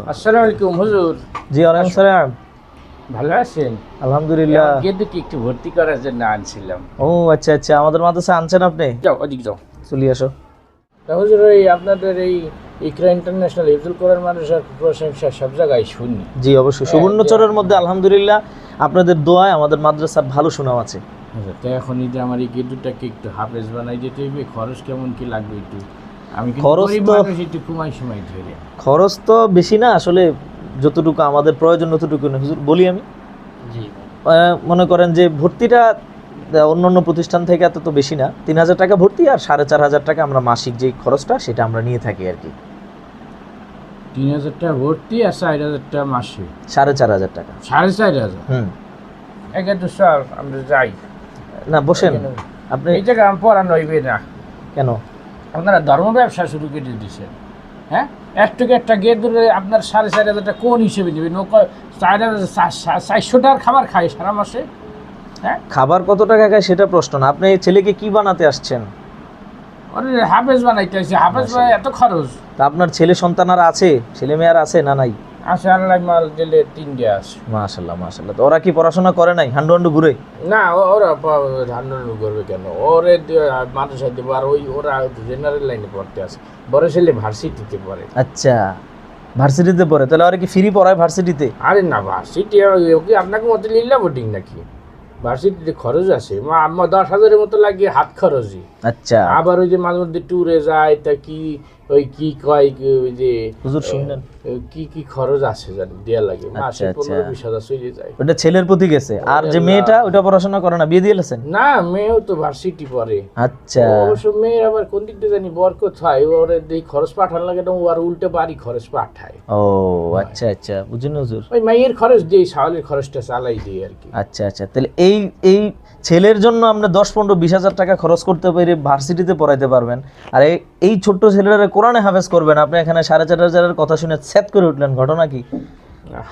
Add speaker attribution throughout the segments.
Speaker 1: রাহমাতুল্লাহ।
Speaker 2: আসসালামু আলাইকুম হুজুর।
Speaker 1: জি ওয়ালাইকুম সালাম।
Speaker 2: ভালো আছেন?
Speaker 1: আলহামদুলিল্লাহ।
Speaker 2: গেদুকে একটু ভর্তি করার জন্য আনছিলাম।
Speaker 1: ও আচ্ছা আচ্ছা, আমাদের মাদ্রাসা আনছেন আপনি?
Speaker 2: যাও ওদিক যাও।
Speaker 1: চলি আসো।
Speaker 2: তা হুজুর এই আপনাদের এই ইকরা ইন্টারন্যাশনাল হিফজুল কোরআন মাদ্রাসার প্রশংসা সব জায়গায় শুনি।
Speaker 1: জি অবশ্যই, সুবর্ণচরের মধ্যে আলহামদুলিল্লাহ আপনাদের দোয়ায় আমাদের মাদ্রাসার ভালো সুনাম আছে।
Speaker 2: আচ্ছা, তো এখন এই যে আমার এই গেদুটাকে একটু হাফেজ বানাই দিতে হইবে, খরচ কেমন কি লাগবে একটু? আমি কিন্তু
Speaker 1: খরচ
Speaker 2: গরিব
Speaker 1: তো-
Speaker 2: মানুষ, একটু কমাই সময় ধরে।
Speaker 1: খরচ তো বেশি না আসলে, যতটুকু আমাদের প্রয়োজন ততটুকু না হুজুর বলি আমি।
Speaker 2: জি
Speaker 1: মনে করেন যে ভর্তিটা অন্যান্য প্রতিষ্ঠান থেকে এত তো বেশি না, 3,000 টাকা ভর্তি আর 4,500 টাকা আমরা মাসিক যে খরচটা সেটা আমরা নিয়ে থাকি আর কি।
Speaker 2: 3,000 টাকা ভর্তি আর 4,000 টাকা মাসে।
Speaker 1: 4,500 টাকা।
Speaker 2: 4,500?
Speaker 1: হুম।
Speaker 2: একে তো স্যার আমরা যাই।
Speaker 1: না বসেন আপনি।
Speaker 2: এই জায়গায় আমি পড়ানো হইবে না।
Speaker 1: কেন?
Speaker 2: আপনারা ধর্ম ব্যবসা শুরু করে দিয়েছেন, হ্যাঁ? একটুকে একটা গেট ধরে আপনার 4,500 টাকা কোন হিসেবে দেবেন? 4,400 টাকার খাবার খায় সারা মাসে, হ্যাঁ?
Speaker 1: খাবার কত টাকা খায় সেটা প্রশ্ন না, আপনি ছেলেকে কি বানাতে আসছেন?
Speaker 2: ওরে হাফেজ বানাইতে আছে, হাফেজ বানাই এত খরচ?
Speaker 1: তা আপনার ছেলে সন্তান আর আছে, ছেলে মেয়ে আর আছে না নাই?
Speaker 2: আছে, আল্লাহ মাল দিলে 3টে আছে।
Speaker 1: মাশাআল্লাহ মাশাআল্লাহ। তো ওরা কি পড়াশোনা করে নাই, হান্ডু হান্ডু ঘুরে?
Speaker 2: না ওরা ধান করবে কেন? ওরে মাদ্রাসায় দেবো, আর ওরা জেনারেল লাইনে পড়তে আছে। বড় ছেলে ভার্সিটিতে পড়ে।
Speaker 1: আচ্ছা, ভার্সিটিতে পড়ে, তাহলে ওরা কি ফ্রি পড়ায় ভার্সিটিতে?
Speaker 2: আরে না, ভার্সিটি ওকে আপনাকে মতো লিল্লা বোর্ডিং নাকি? ভার্সিটিতে খরচ আছে, 10,000-এর মতো লাগিয়ে হাত খরচই।
Speaker 1: আচ্ছা
Speaker 2: আবার ওই যে মাঝে মধ্যে ট্যুরে যায়, তা কি ওই কি কয় ওই যে
Speaker 1: হুজুর শুনলেন,
Speaker 2: কি কি খরচ আছে জানি দেয়া লাগে, মাসে
Speaker 1: আচ্ছা, আচ্ছা।
Speaker 2: 15-20 হাজার চলে যায়।
Speaker 1: ওটা ছেলের প্রতি গেছে, আর যে মেয়েটা ওটা পড়াশোনা করে না, বিয়ে দিয়ে দিয়েছেন?
Speaker 2: না, মেয়েও তো ভার্সিটি পড়ে।
Speaker 1: আচ্ছা
Speaker 2: অবশ্য মেয়ের আবার কোন দিক দিয়ে জানি বরকত হয়, ওরে দেখি খরচ পাঠানো লাগে না, ও আর উল্টে বাড়ি খরচ পাঠায়।
Speaker 1: ও আচ্ছা আচ্ছা, বুঝুন হুজুর।
Speaker 2: ওই মাইয়ের খরচ দিই, সাওয়ালের খরচটা চালাই দিই আর কি।
Speaker 1: আচ্ছা আচ্ছা, তাহলে এই এই ছেলের জন্য আমরা 10-15-20 হাজার টাকা খরচ করতে পারি, ভার্সিটিতে পড়াইতে পারবেন, আর এই ছোট্ট ছেলেরা কোরআনে হাফেজ করবেন, আপনি এখানে 4,500-এর কথা শুনে সেট করে উঠলেন, ঘটনা কি?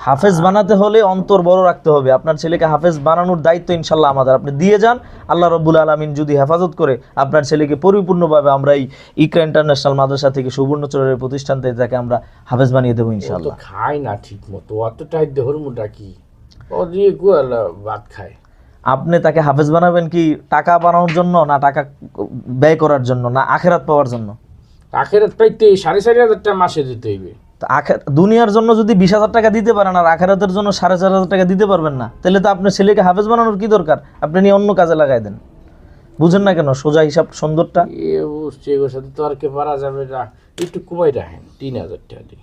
Speaker 1: হাফেজ বানাতে হলে অন্তর বড় রাখতে হবে। আপনার ছেলেকে হাফেজ বানানোর দায়িত্ব ইনশাল্লাহ আমাদের, আপনি দিয়ে যান। আল্লাহ রব্বুল আলামিন যদি হেফাজত করে আপনার ছেলেকে পরিপূর্ণভাবে আমরা এই ইকরা ইন্টারন্যাশনাল মাদ্রাসা থেকে সুবর্ণচরের প্রতিষ্ঠান থেকে তাকে আমরা হাফেজ বানিয়ে দেবো
Speaker 2: ও তো
Speaker 1: ইনশাল্লাহ।
Speaker 2: খায় না ঠিক মতো, অতটাই দেহর মুটা কি ও দিয়ে গোয়াল ভাত খায়।
Speaker 1: আপনি তাকে হাফেজ বানাবেন কি টাকা বানানোর জন্য, না টাকা ব্যয় করার জন্য, না আখেরাত পাওয়ার জন্য?
Speaker 2: আখেরাত পাইতে 4,500 টাকা মাসে দিতে হইবে।
Speaker 1: দুনিয়ার জন্য যদি 20,000 টাকা দিতে পারেন আর আখেরাতের জন্য 4,500 টাকা দিতে পারবেন না, তাহলে তো আপনার ছেলেকে হাফেজ বানানোর কি দরকার? আপনি নিয়ে অন্য কাজে লাগাই দেন। বুঝেন না কেন সোজা হিসাব সুন্দরটা?
Speaker 2: এ বুঝছি, এগুলোর সাথে তর্কে পারা যাবে না, একটু কমাই রাখেন, 3,000 টাকা দিই।